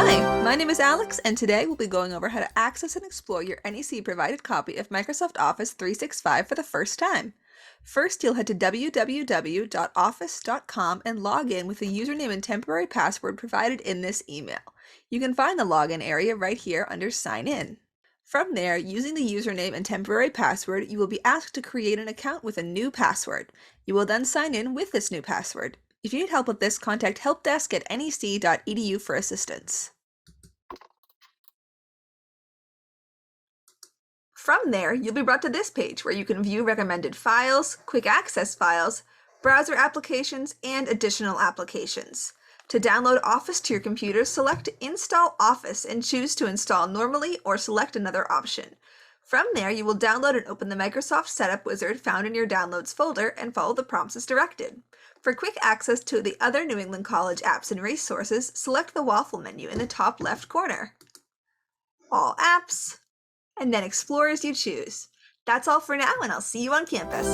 Hi, my name is Alex, and today we'll be going over how to access and explore your NEC-provided copy of Microsoft Office 365 for the first time. First, you'll head to www.office.com and log in with the username and temporary password provided in this email. You can find the login area right here under Sign In. From there, using the username and temporary password, you will be asked to create an account with a new password. You will then sign in with this new password. If you need help with this, contact helpdesk at nec.edu for assistance. From there, you'll be brought to this page where you can view recommended files, quick access files, browser applications, and additional applications. To download Office to your computer, select Install Office and choose to install normally or select another option. From there, you will download and open the Microsoft Setup Wizard found in your Downloads folder and follow the prompts as directed. For quick access to the other New England College apps and resources, select the waffle menu in the top left corner. All apps, and then explore as you choose. That's all for now, and I'll see you on campus.